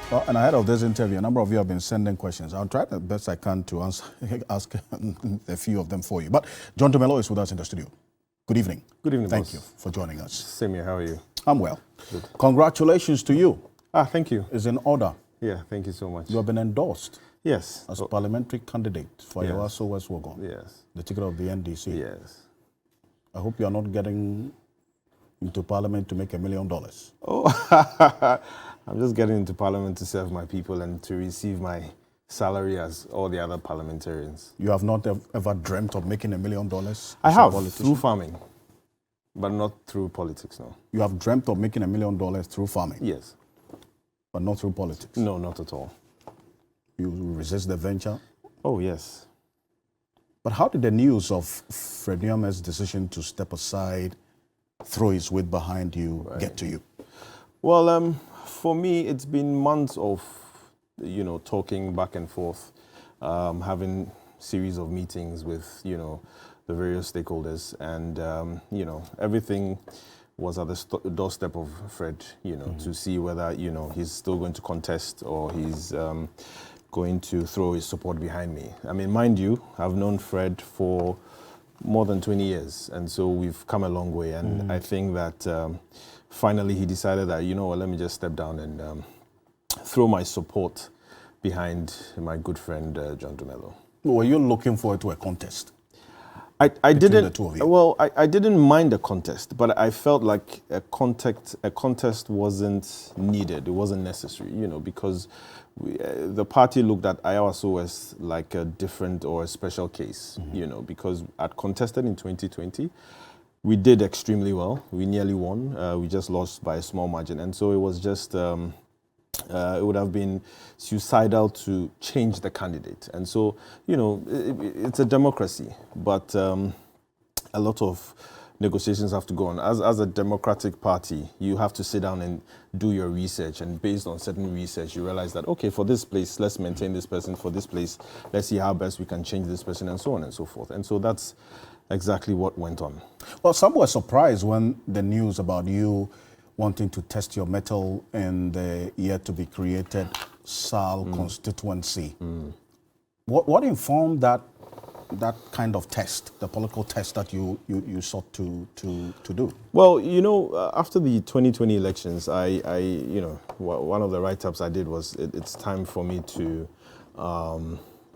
Well, and ahead of this interview, a number of you have been sending questions. I'll try the best I can to ask a few of them for you. But John Dumelo is with us in the studio. Good evening. Good evening, Thank boss. you for joining us. Same here. How are you? I'm well. Good. Congratulations to you. Thank you. It's in order. Yeah, thank you so much. You have been endorsed Yes. as parliamentary candidate for Yes. Ayawaso West Wuogon, Yes. the ticket of the NDC. Yes. I hope you are not getting into parliament to make $1 million. Oh, I'm just getting into parliament to serve my people and to receive my salary as all the other parliamentarians. You have not ever dreamt of making $1 million? I have, through farming, but not through politics, no. You have dreamt of making $1 million through farming? Yes. But not through politics? No, not at all. You resist the venture? Oh, yes. But how did the news of Fred Nyuma's decision to step aside, throw his weight behind you, get to you? Well, for me, it's been months of, talking back and forth, having series of meetings with, the various stakeholders, and, everything was at the doorstep of Fred, to see whether, he's still going to contest or he's going to throw his support behind me. I mean, mind you, I've known Fred for more than 20 years, and so we've come a long way, and I think that finally he decided that, let me just step down and throw my support behind my good friend, John Dumelo. Were you looking forward to a contest? I didn't. The two of you? Well, I didn't mind a contest, but I felt like a contest wasn't needed. It wasn't necessary, because the party looked at Ayawaso as like a different or a special case, because I'd contested in 2020. We did extremely well. We nearly won. We just lost by a small margin, and so it was just. It would have been suicidal to change the candidate. And so, it's a democracy, but a lot of negotiations have to go on. As a democratic party, you have to sit down and do your research, and based on certain research, you realize that, okay, for this place, let's maintain this person. For this place, let's see how best we can change this person, and so on and so forth. And so that's exactly what went on. Well, some were surprised when the news about you wanting to test your mettle in the yet-to-be-created SAL constituency. What informed that kind of test, the political test that you sought to do? Well, after the 2020 elections, I one of the write-ups I did was it's time for me to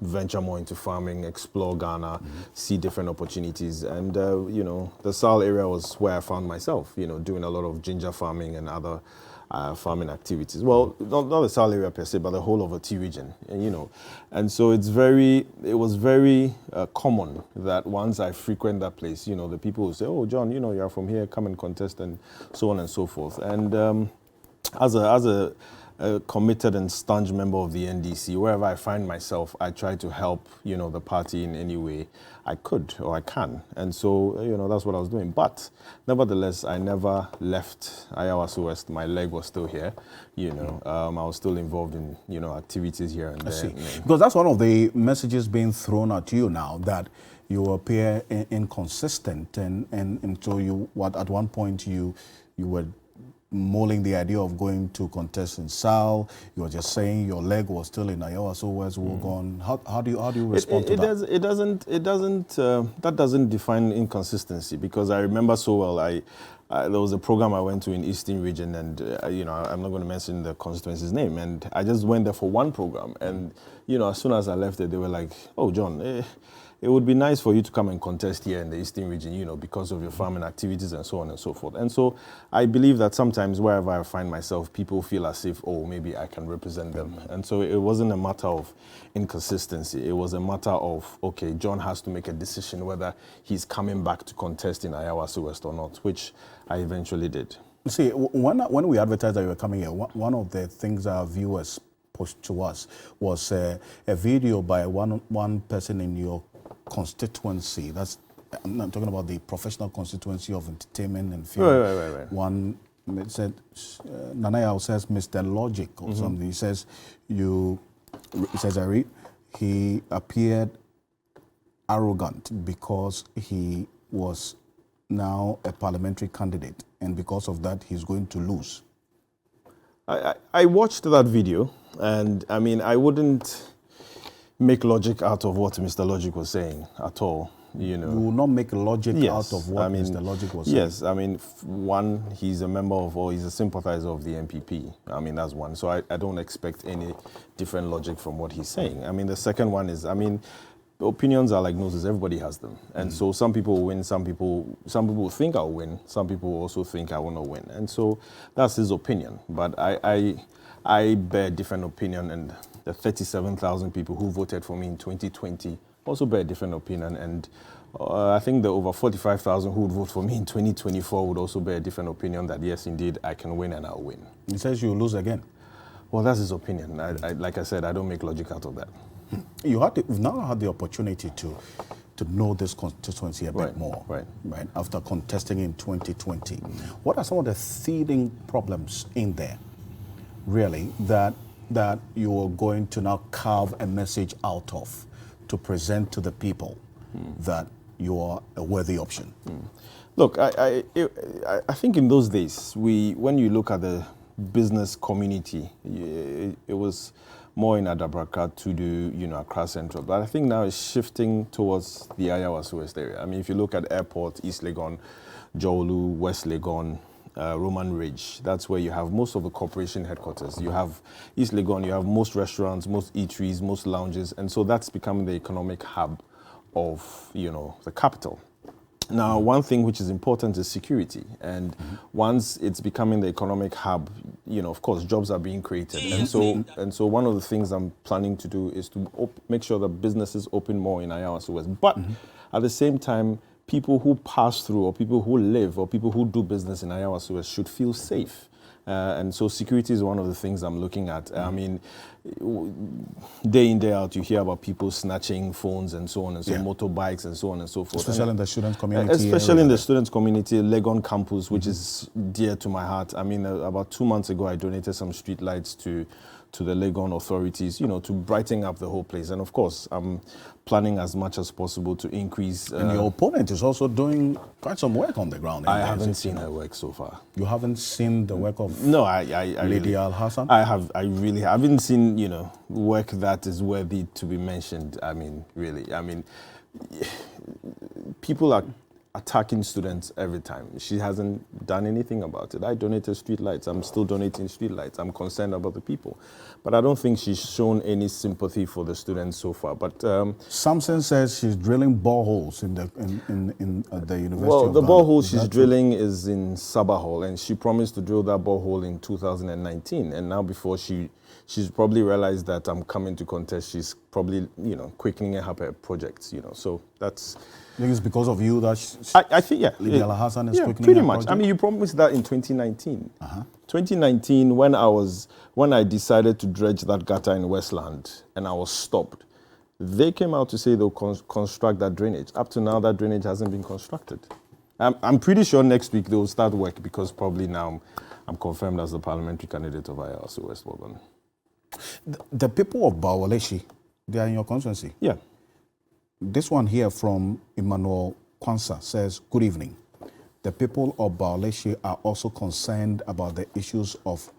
venture more into farming, explore Ghana, see different opportunities. And, the SAL area was where I found myself, doing a lot of ginger farming and other farming activities. Well, not the SAL area per se, but the whole of the T region, and so it was very common that once I frequent that place, the people will say, oh, John, you're from here, come and contest, and so on and so forth. And as a committed and staunch member of the NDC, wherever I find myself, I try to help, the party in any way I could or I can. And so, that's what I was doing. But nevertheless, I never left Ayawaso West. My leg was still here. I was still involved in, activities here and there. I see. Because that's one of the messages being thrown at you now, that you appear inconsistent. And so at one point you were mulling the idea of going to contest in SAL. You were just saying your leg was still in Ayawaso West Wuogon. How do you respond to that? That doesn't define inconsistency, because I remember so well. There was a program I went to in Eastern Region, and I'm not going to mention the constituency's name, and I just went there for one program, and as soon as I left it, they were like, "Oh, John, it would be nice for you to come and contest here in the Eastern Region, because of your farming activities and so on and so forth." And so I believe that sometimes wherever I find myself, people feel as if, oh, maybe I can represent them. And so it wasn't a matter of inconsistency. It was a matter of, okay, John has to make a decision whether he's coming back to contest in Ayawaso West or not, which I eventually did. See, when we advertised that you were coming here, one of the things our viewers pushed to us was a video by one person in your constituency. I'm not talking about the professional constituency of entertainment and film. Right. One said, Nanaya says Mr. Logic or something. He says, I read, he appeared arrogant because he was now a parliamentary candidate, and because of that, he's going to lose. I watched that video, And I mean, I wouldn't make logic out of what Mr. Logic was saying at all. You know, You will not make logic yes, out of what I mean, Mr. Logic was saying. Yes, I mean, one, he's a member of, or he's a sympathizer of the MPP. I mean, that's one. So I don't expect any different logic from what he's saying. I mean, the second one is, I mean, opinions are like noses. Everybody has them, and so some people will win. Some people think I'll win. Some people also think I will not win, and so that's his opinion. But I bear a different opinion, and the 37,000 people who voted for me in 2020 also bear a different opinion, and I think the over 45,000 who would vote for me in 2024 would also bear a different opinion that yes, indeed, I can win and I'll win. He says you'll lose again. Well, that's his opinion. Like I said, I don't make logic out of that. You've now had the opportunity to know this constituency a bit Right, more, right. after contesting in 2020. What are some of the seeding problems in there, really, that you are going to now carve a message out of to present to the people that you are a worthy option? Look, I think in those days, when you look at the business community, it was more in Adabraka to do, Accra Central. But I think now it's shifting towards the Ayawaso West area. I mean, if you look at Airport, East Legon, Jolu, West Legon, Roman Ridge, that's where you have most of the corporation headquarters. You have East Legon, you have most restaurants, most eateries, most lounges, and so that's becoming the economic hub of, the capital. Now, one thing which is important is security, and once it's becoming the economic hub, of course, jobs are being created, and so one of the things I'm planning to do is to make sure that businesses open more in Ayawaso West. But at the same time, people who pass through, or people who live, or people who do business in Ayawaso West should feel safe. And so security is one of the things I'm looking at. I mean, day in, day out, you hear about people snatching phones and so on and so motorbikes and so on and so forth. Especially in the student community. Especially in the students community, Legon campus, which is dear to my heart. I mean, about 2 months ago, I donated some street lights to the Legon authorities, to brighten up the whole place. And of course, I'm planning as much as possible to increase. And your opponent is also doing quite some work on the ground. I haven't seen her work so far. You haven't seen the work of No, I Lady really, Al Hassan? I really haven't seen, work that is worthy to be mentioned. I mean, really. I mean, people are attacking students every time. She hasn't done anything about it. I donated street lights. I'm still donating street lights. I'm concerned about the people. But I don't think she's shown any sympathy for the students so far. But Samson says she's drilling boreholes in the University well, of the Ghana. borehole Is she's that true? drilling is in Sabahol, and she promised to drill that borehole in 2019. And now before she's probably realized that I'm coming to contest, she's probably, quickening up her projects, So that's... I think it's because of you that I think, yeah. Lady Al Hassan is quickening pretty her much. project? I mean, you promised that in 2019. 2019, when I decided to dredge that gutter in Westland and I was stopped, they came out to say they'll construct that drainage. Up to now, that drainage hasn't been constructed. I'm pretty sure next week they'll start work because probably now I'm confirmed as the parliamentary candidate of Ayawaso West Wuogon. The people of Bawaleshi, they are in your constituency. Yeah. This one here from Emmanuel Kwanzaa says, good evening. The people of Bawaleshi are also concerned about the issues of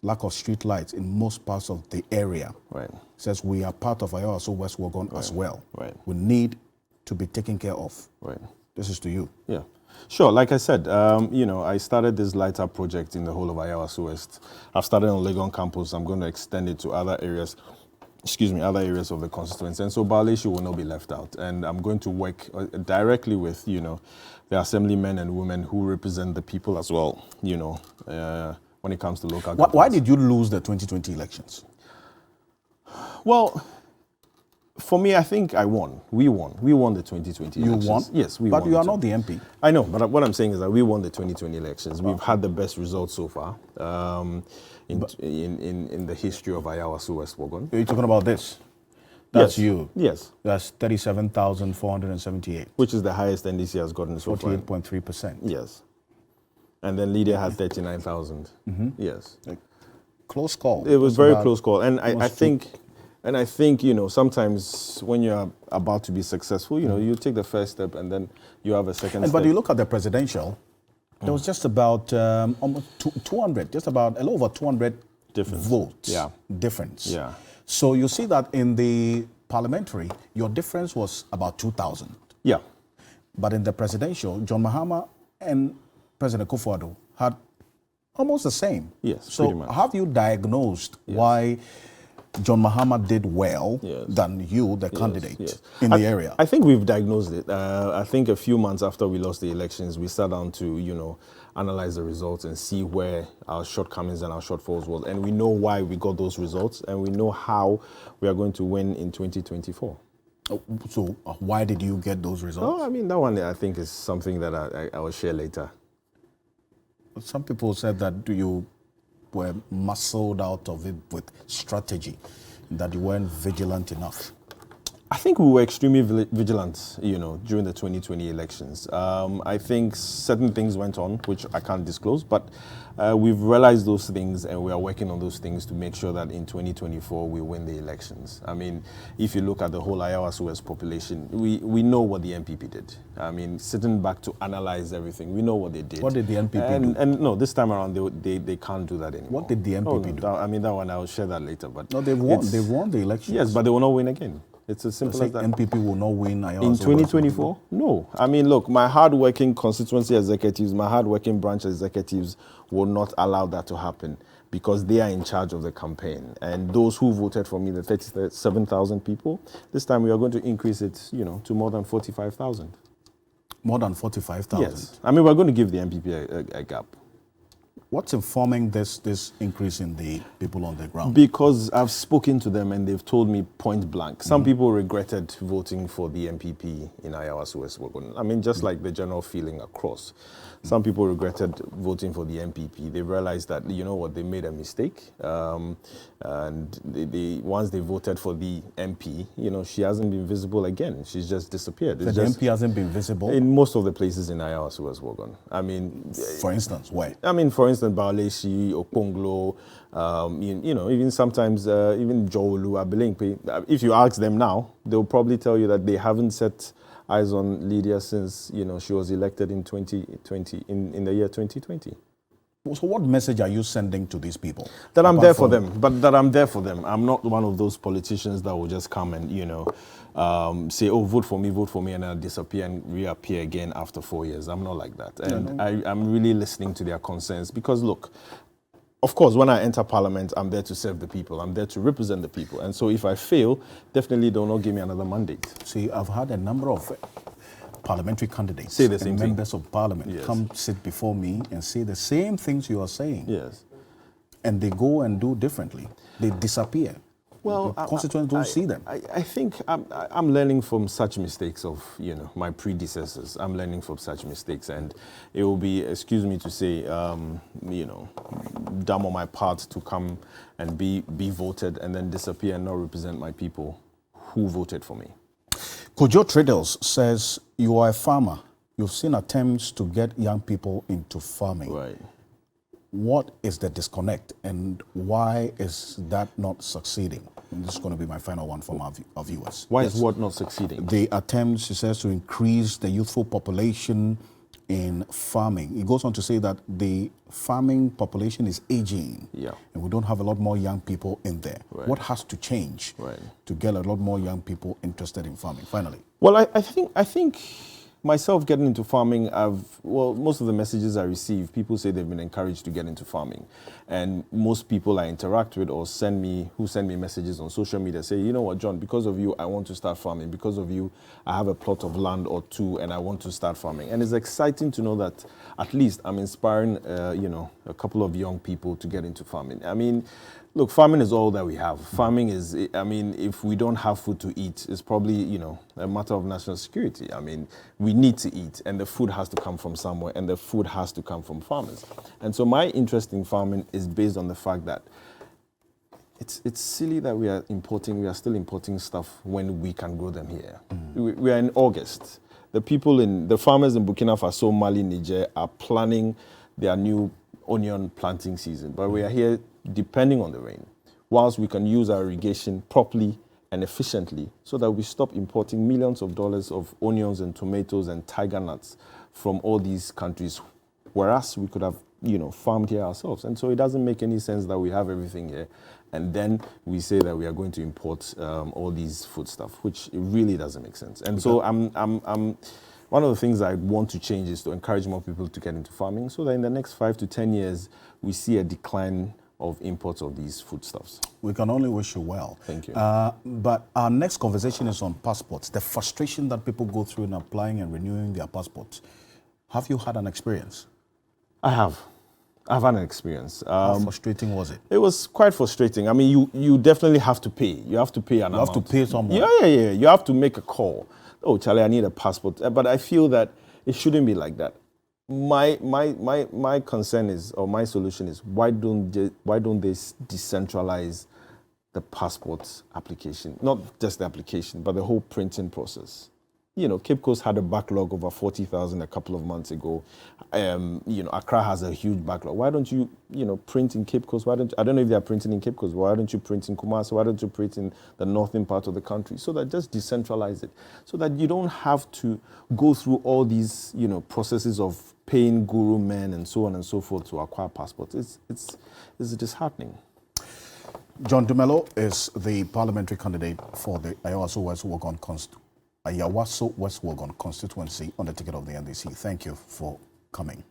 lack of street lights in most parts of the area. Right. Says we are part of Ayawaso West Wuogon as well. Right. We need to be taken care of. Right. This is to you. Yeah. Sure. Like I said, I started this light up project in the whole of Ayawaso West. I've started on Legon campus. I'm going to extend it to other areas of the constituency. And so Bawaleshi will not be left out. And I'm going to work directly with, the assemblymen and women who represent the people as well, when it comes to local government. Why did you lose the 2020 elections? Well, for me, I think I won. We won. We won the 2020 elections. You won? Yes, we won. But you are not the MP. I know, but what I'm saying is that we won the 2020 elections. We've had the best results so far in the history of Ayawaso West Wuogon. Are you talking about this? That's you. Yes. That's 37,478. Which is the highest NDC has gotten so far. 48.3%. Yes. And then Lydia had 39,000. Yes. Close call. It was very close call. And I think, sometimes when you're about to be successful, you take the first step and then you have a second step. But you look at the presidential, there was just about almost 200, just about a little over 200 votes Yeah. difference. Yeah. So you see that in the parliamentary, your difference was about 2,000. Yeah. But in the presidential, John Mahama and President Kufuor had almost the same. Yes, So pretty much. have you diagnosed why John Mahama did well Yes. than you, the candidate, yes. in the area? I think we've diagnosed it. I think a few months after we lost the elections, we sat down to, analyze the results and see where our shortcomings and our shortfalls was. And we know why we got those results, and we know how we are going to win in 2024. So why did you get those results? Oh, I mean, that one I think is something that I will share later. Some people said that you were muscled out of it with strategy, that you weren't vigilant enough. I think we were extremely vigilant, during the 2020 elections. I think certain things went on, which I can't disclose, but we've realized those things and we are working on those things to make sure that in 2024 we win the elections. I mean, if you look at the whole Ayawaso population, we know what the NPP did. I mean, sitting back to analyze everything, we know what they did. What did the NPP do? And no, this time around they can't do that anymore. What did the NPP do? That one, I'll share that later. But No, they've won. They've won the elections. Yes, but they will not win again. It's as simple as that. NPP will not win Ayawaso In 2024? No. I mean, look, my hard-working constituency executives, my hard-working branch executives will not allow that to happen because they are in charge of the campaign. And those who voted for me, the 37,000 people, this time we are going to increase it, to more than 45,000. More than 45,000? Yes. I mean, we're going to give the NPP a gap. What's informing this increase in the people on the ground? Because I've spoken to them and they've told me point blank. Some people regretted voting for the MPP in Ayawaso West Wuogon. I mean, just like the general feeling across. Some people regretted voting for the MPP. They realized that, they made a mistake. And once they voted for the MP, she hasn't been visible again. She's just disappeared. The MP hasn't been visible? In most of the places in Ayawaso West Wuogon. I mean... For instance, where? I mean, for instance, Baoleshi, Okponglo, even sometimes, even Jowolu, Abelemkpe. If you ask them now, they'll probably tell you that they haven't set eyes on Lydia since, she was elected in 2020, in the year 2020. So what message are you sending to these people? That I'm there for them, but that I'm there for them. I'm not one of those politicians that will just come and, say, oh, vote for me, and then disappear and reappear again after 4 years. I'm not like that. And I'm really listening to their concerns because, look, of course, when I enter Parliament, I'm there to serve the people. I'm there to represent the people. And so if I fail, definitely they will not give me another mandate. See, I've had a number of parliamentary candidates say the same and thing. members of parliament come sit before me and say the same things you are saying. Yes. And they go and do differently. They disappear. Well, the constituents don't see them. I think I'm learning from such mistakes of, my predecessors. I'm learning from such mistakes. And it will be, excuse me to say, dumb on my part to come and be voted and then disappear and not represent my people who voted for me. Kojo Tradels says, you are a farmer. You've seen attempts to get young people into farming. Right. What is the disconnect and why is that not succeeding? And this is going to be my final one from our viewers. Why is what not succeeding? The attempts, he says, to increase the youthful population in farming. He goes on to say that the farming population is aging. Yeah. And we don't have a lot more young people in there. Right. What has to change to get a lot more young people interested in farming, finally? Well, I think myself getting into farming, most of the messages I receive, people say they've been encouraged to get into farming. And most people I interact with or who send me messages on social media say, you know what, John, because of you, I want to start farming. Because of you, I have a plot of land or two and I want to start farming. And it's exciting to know that at least I'm inspiring, a couple of young people to get into farming. I mean, look, farming is all that we have. Farming is, if we don't have food to eat, it's probably, a matter of national security. I mean, we need to eat, and the food has to come from somewhere, and the food has to come from farmers. And so my interest in farming is based on the fact that it's silly that we are still importing stuff when we can grow them here. We are in August. The farmers in Burkina Faso, Mali, Niger are planning their new onion planting season, but we are here depending on the rain, whilst we can use our irrigation properly and efficiently so that we stop importing millions of dollars of onions and tomatoes and tiger nuts from all these countries, whereas we could have farmed here ourselves. And so it doesn't make any sense that we have everything here and then we say that we are going to import all these foodstuff, which it really doesn't make sense. And so I'm one of the things I want to change is to encourage more people to get into farming so that in the next 5 to 10 years, we see a decline of imports of these foodstuffs. We can only wish you well. Thank you. But our next conversation is on passports, the frustration that people go through in applying and renewing their passports. Have you had an experience? I have. I've had an experience. How frustrating was it? It was quite frustrating. I mean, you definitely have to pay. You have to pay an amount. You have to pay someone. Yeah. You have to make a call. Oh, Charlie, I need a passport. But I feel that it shouldn't be like that. My concern is, or my solution is, why don't they decentralize the passport application? Not just the application, but the whole printing process. Cape Coast had a backlog over 40,000 a couple of months ago. Accra has a huge backlog. Why don't you, print in Cape Coast? I don't know if they are printing in Cape Coast. Why don't you print in Kumasi? Why don't you print in the northern part of the country? So that just decentralize it, so that you don't have to go through all these, processes of paying guru men and so on and so forth to acquire passports. It's disheartening. John Dumelo is the parliamentary candidate for the Ayawaso West Wuogon constituency on the ticket of the NDC. Thank you for coming.